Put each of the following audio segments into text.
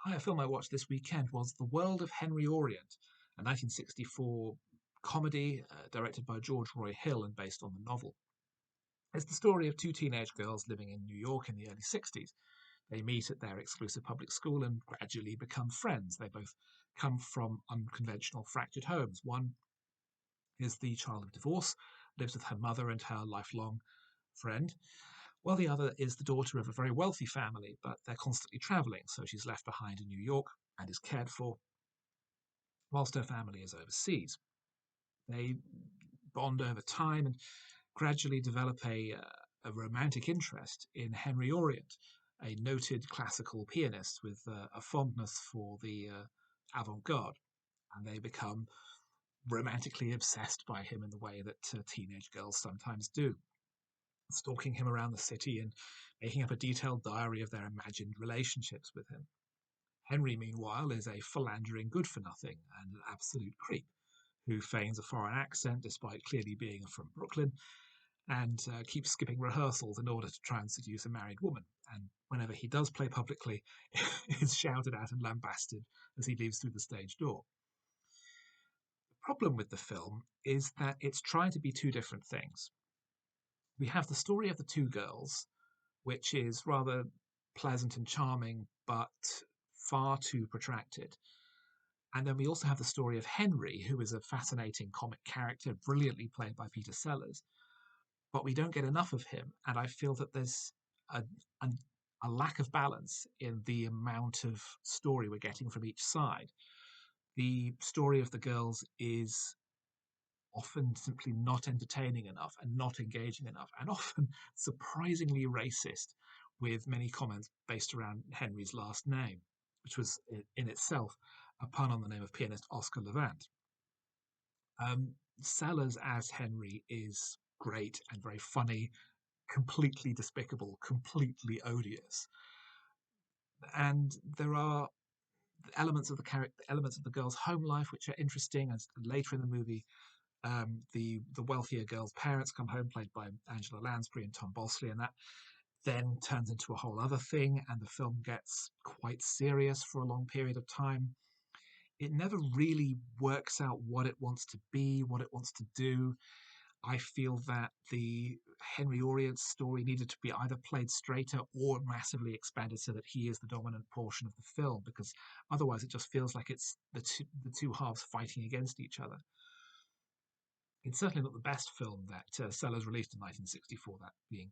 Hi, a film I watched this weekend was The World of Henry Orient, a 1964 comedy directed by George Roy Hill and based on the novel. It's the story of two teenage girls living in New York in the early 60s. They meet at their exclusive public school and gradually become friends. They both come from unconventional, fractured homes. One is the child of divorce, lives with her mother and her lifelong friend, while the other is the daughter of a very wealthy family, but they're constantly traveling, so she's left behind in New York and is cared for whilst her family is overseas. They bond over time and gradually develop a romantic interest in Henry Orient, a noted classical pianist with a fondness for the avant garde. And they become romantically obsessed by him in the way that teenage girls sometimes do, stalking him around the city and making up a detailed diary of their imagined relationships with him. Henry, meanwhile, is a philandering good for nothing and an absolute creep who feigns a foreign accent despite clearly being from Brooklyn and keeps skipping rehearsals in order to try and seduce a married woman. And whenever he does play publicly, is shouted at and lambasted as he leaves through the stage door. The problem with the film is that it's trying to be two different things. We have the story of the two girls, which is rather pleasant and charming, but far too protracted. And then we also have the story of Henry, who is a fascinating comic character, brilliantly played by Peter Sellers, but we don't get enough of him. And I feel that there's a, a, a lack of balance in the amount of story we're getting from each side. The story of the girls is often simply not entertaining enough and not engaging enough, and often surprisingly racist, with many comments based around Henry's last name, which was in itself a pun on the name of pianist Oscar Levant. Sellers as Henry is great and very funny, completely despicable, completely odious. And there are elements of the character, elements of the girl's home life, which are interesting. As later in the movie, the wealthier girl's parents come home, played by Angela Lansbury and Tom Bosley, and that then turns into a whole other thing, and the film gets quite serious for a long period of time. It never really works out what it wants to be, what it wants to do. I feel that the Henry Orient story needed to be either played straighter or massively expanded so that he is the dominant portion of the film, because otherwise it just feels like it's the two halves fighting against each other. It's certainly not the best film that Sellers released in 1964, that being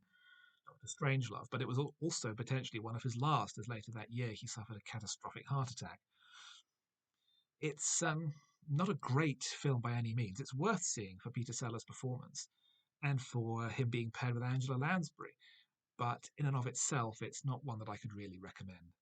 Dr. Strangelove, but it was also potentially one of his last, as later that year he suffered a catastrophic heart attack. It's not a great film by any means. It's worth seeing for Peter Sellers' performance and for him being paired with Angela Lansbury, but in and of itself, it's not one that I could really recommend.